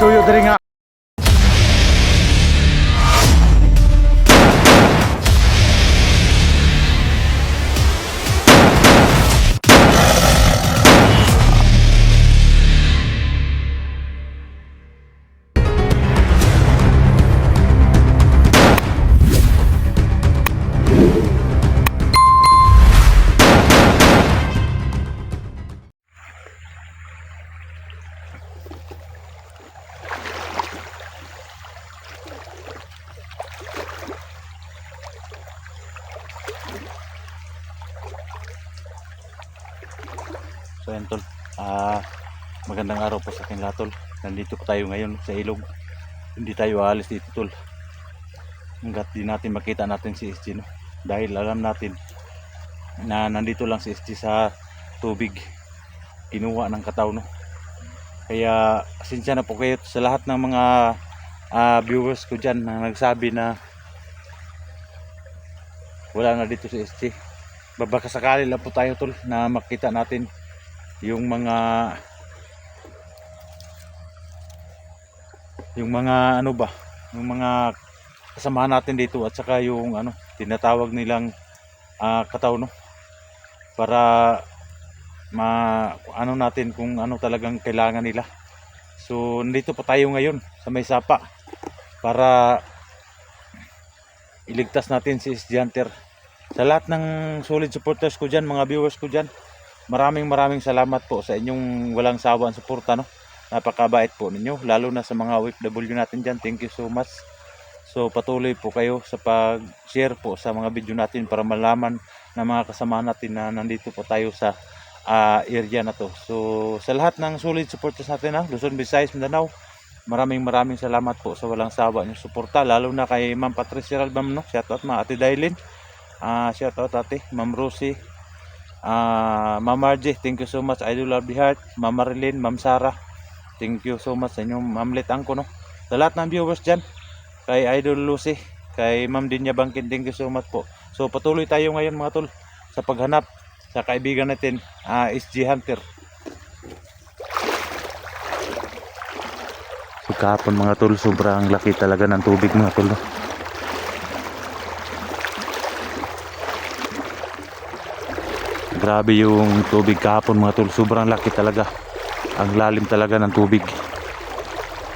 tuyo diri nga. So yan tol, magandang araw po sa akin lahat tol. Nandito po tayo ngayon sa ilog. Hindi tayo aalis dito tol hanggat di natin makita natin si SG, no? Dahil alam natin na nandito lang si SG sa tubig, kinuha ng kataw, no? Kaya asensya na po kayo sa lahat ng mga viewers ko dyan na nagsabi na wala na dito si SG. Baka sakali lang po tayo tol na makita natin yung mga ano ba, yung mga kasama natin dito at saka yung ano tinatawag nilang kataw, no? Para ano natin kung ano talagang kailangan nila. So nandito pa tayo ngayon sa may sapa para iligtas natin si SG Hunter. Sa lahat ng solid supporters ko dyan, mga viewers ko dyan, maraming salamat po sa inyong walang sawang suporta, no? Napakabait po ninyo, lalo na sa mga OFW natin dyan. Thank you so much. So patuloy po kayo sa pag-share po sa mga video natin para malaman ng mga kasama natin na nandito po tayo sa area na to. So sa lahat ng solid supporters natin, Luzon, Visayas, Mindanao, maraming salamat po sa walang sawa niyo suporta, lalo na kay Ma'am Patricia Albam, no? Shout out Ate Dailin, shout out Ate Ma'am Rosie, Ma'am Margie, thank you so much. Idol Love the Heart, Ma'am Marilyn, Ma'am Sarah, thank you so much sa inyong Ma'am Letangko, no? Sa lahat ng viewers dyan, kay Idol Lucy, kay Ma'am Dinya Bangkin, thank you so much po. So patuloy tayo ngayon mga tol sa paghanap sa kaibigan natin, SG Hunter. So kahapon mga tol, sobrang laki talaga ng tubig mga tol, no? Grabe yung tubig kahapon mga tol, sobrang laki talaga, ang lalim talaga ng tubig.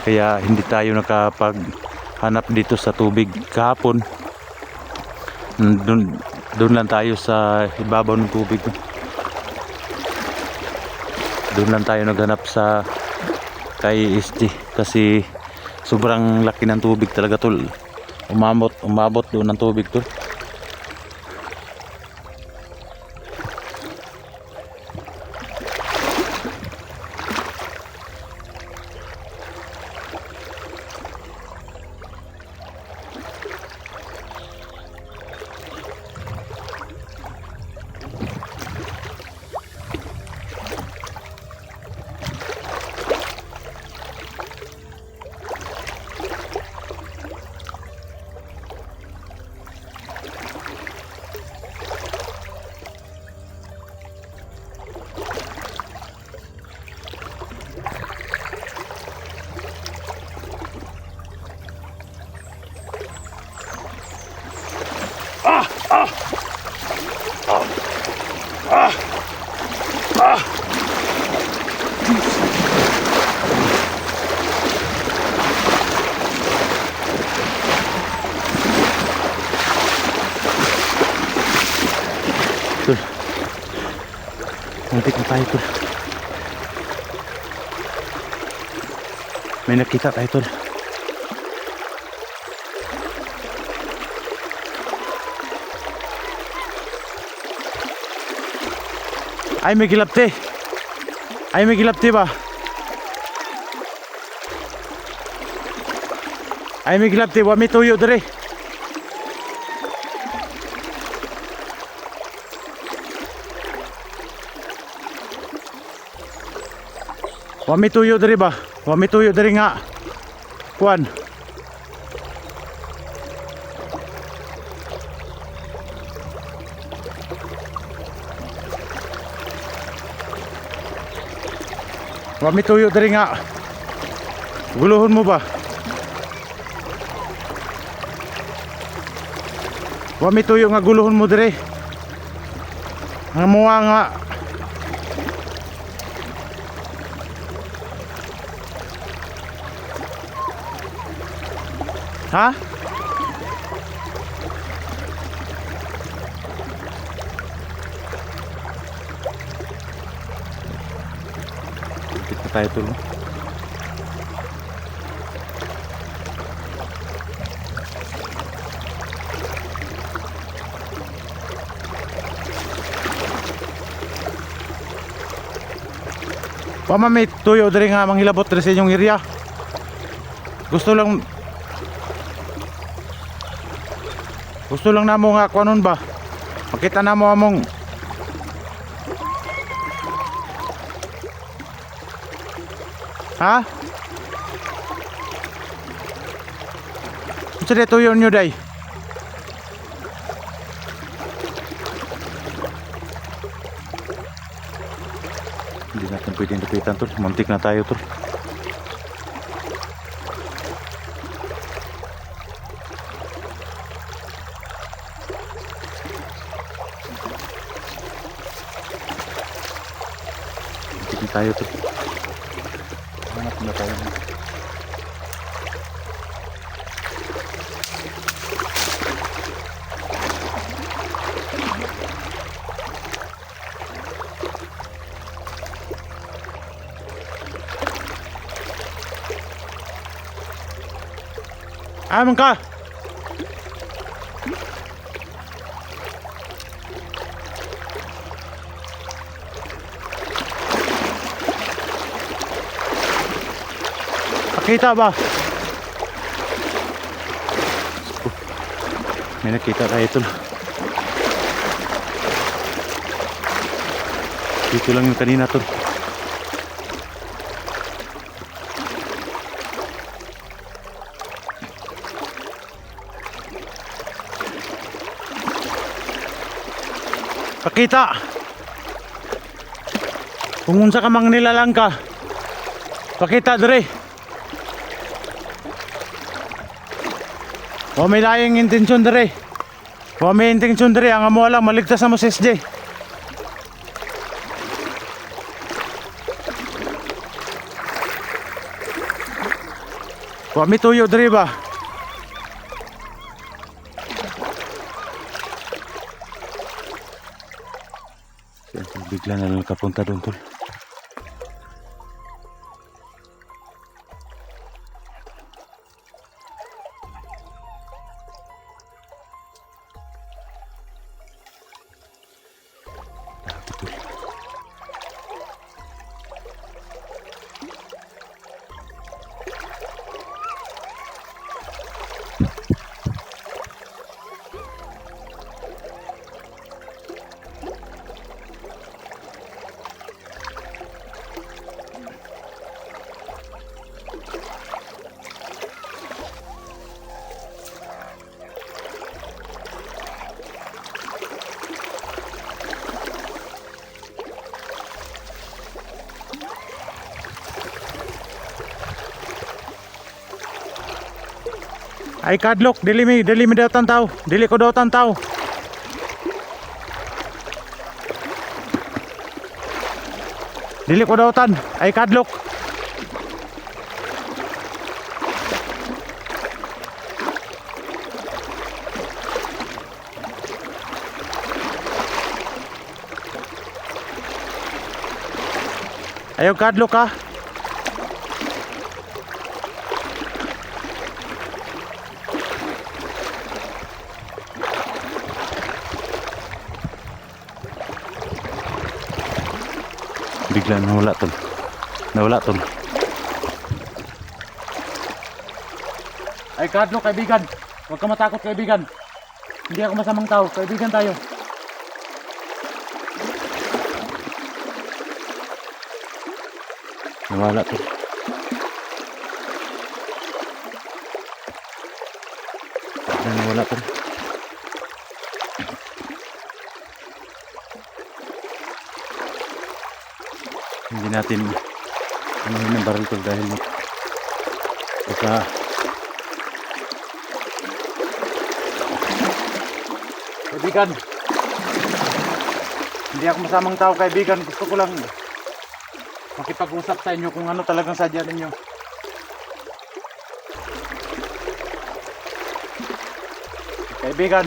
Kaya hindi tayo nakapaghanap dito sa tubig kahapon. Doon lang tayo sa ibabaw ng tubig. Doon lang tayo naghanap sa kay SG kasi sobrang laki ng tubig talaga tol. Umabot doon ng tubig tol. Tol, muntik na tayo tol. May nakita tayo tol. Ay may gilapte. Ay may gilapte ba? Ay may gilapte, wa may tuyo dire. Wa may tuyo dire ba? Wa may tuyo dire nga. Kuan. Wa may tuyo dire nga. Guluhon mo ba? Wa mi tuyo nga guluhon mo dire. Nga muwa nga. Ha? Dito na tayo tuloy. Pama may tuyo diri nga manghilabot diri sa inyong area. Gusto lang namo nga kuanon ba? Makita namo among ha? Unsa di tuyo nyo day? Hindi natin pwedeng lapitan tol. Muntik na tayo tol. Muntik na tayo tol. Hanap na tayo. Aman ka. Nakita ba? May nakita tayo tol. Dito lang yung kanina tol. Pakita. Kung unsa ka mang nilalang ka. Pakita dire. Wa may laing intensyon dire. Wa may intensyon dire ang amo lang maligtas na mo sa SJ. Wa may tuyo dire ba? Bigla na lang kapunta doon tol. Ay kadlok, dili mi daw tantaw. Dili ko daw tantaw. Dili ko daw tan. Ay kadlok. Ayaw kadlok ka. Bigla nawala tol. Nawala tol. Ay kadlo kaibigan. Huwag ka matakot kaibigan. Hindi ako masamang tao. Kaibigan tayo. Nawala tol. Bigla nawala tol. Hindi natin anuhin ng baril tol dahil Baka kaibigan, hindi ako masamang tao kaibigan, gusto ko lang makipag-usap sa inyo kung ano talagang sadya ninyo. Kaibigan,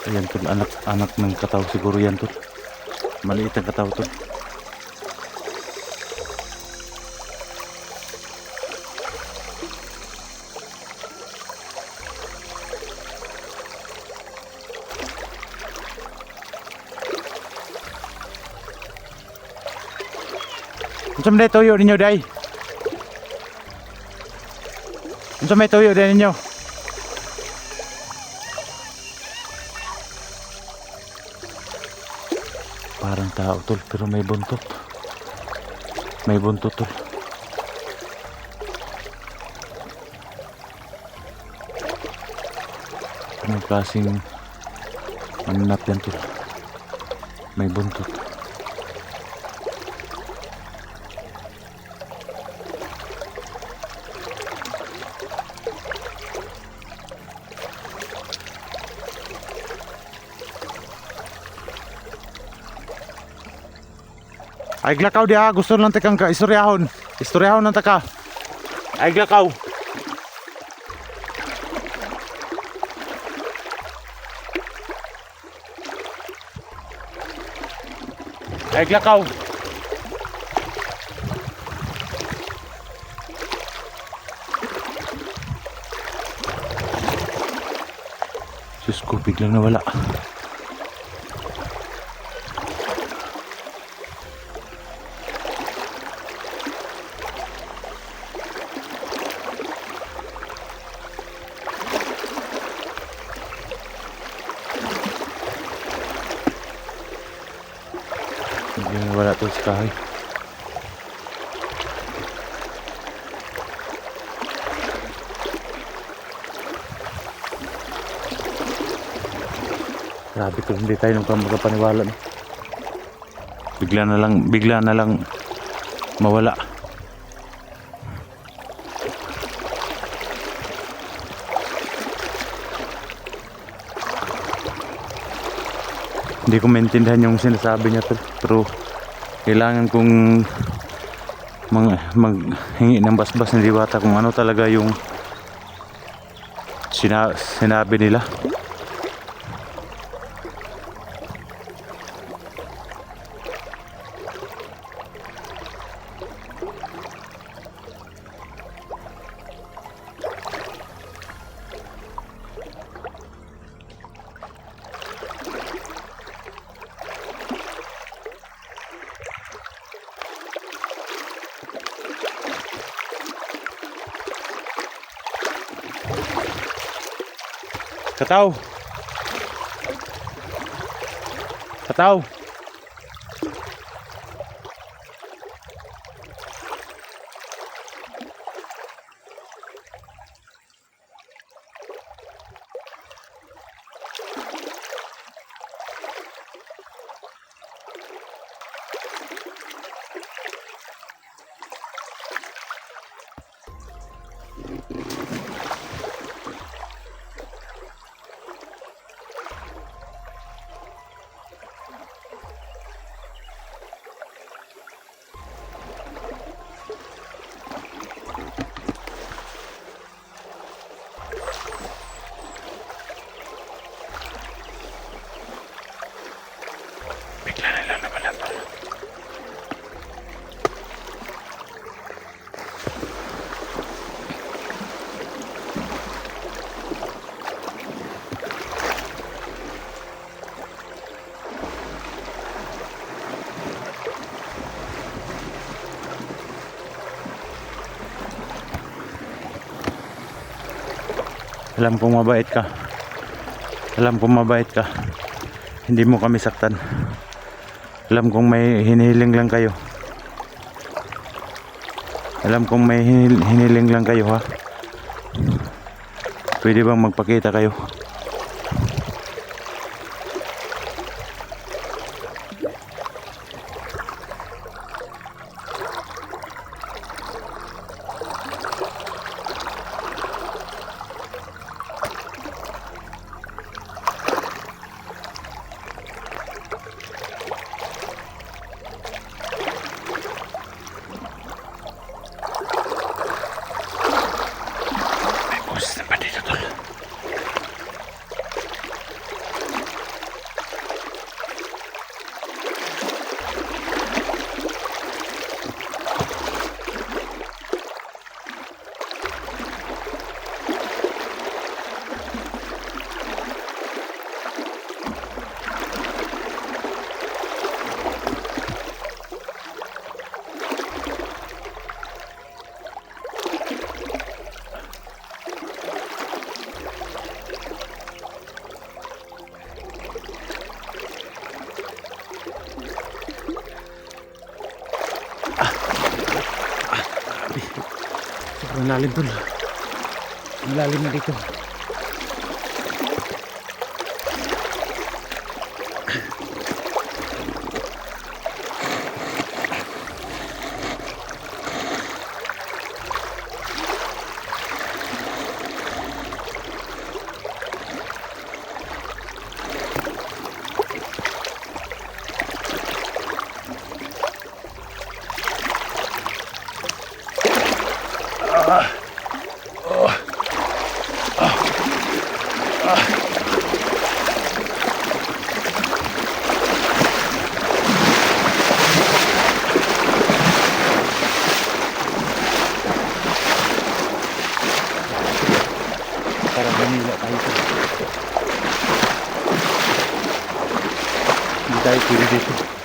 ayan tol, anak ng kataw siguro yan tol. Maliit ang kataw tol. Unsa may tuyo ninyo day? Unsa may tuyo day ninyo? Parang tao tol, pero may buntot. May buntot tol. Anong klaseng manap yan tol? May buntot. Ay glakaw dia, gusto lang tekang ka istoryahon. Istoryahon nang taka. Ay glakaw. Ay glakaw. Diyos ko, biglang nawala. Wala to sa kahoy. Grabe ko, hindi tayo nung magpapaniwala no? Bigla na lang mawala. Hindi ko maintindihan yung sinasabi niya pero kailangan kong maghingi ng basbas ng diwata kung ano talaga yung sinabi nila. Kataw. Kataw. Alam kong mabait ka. Alam kong mabait ka. Hindi mo kami saktan. Alam kong may hinihiling lang kayo. Alam kong may hiniling lang kayo, ha. Pwede bang magpakita kayo? Boses na pa dito, tol. Sobrang lalim, tol. Ang lalim na dito. Para manila tayo. Hindi tayo pwede dito.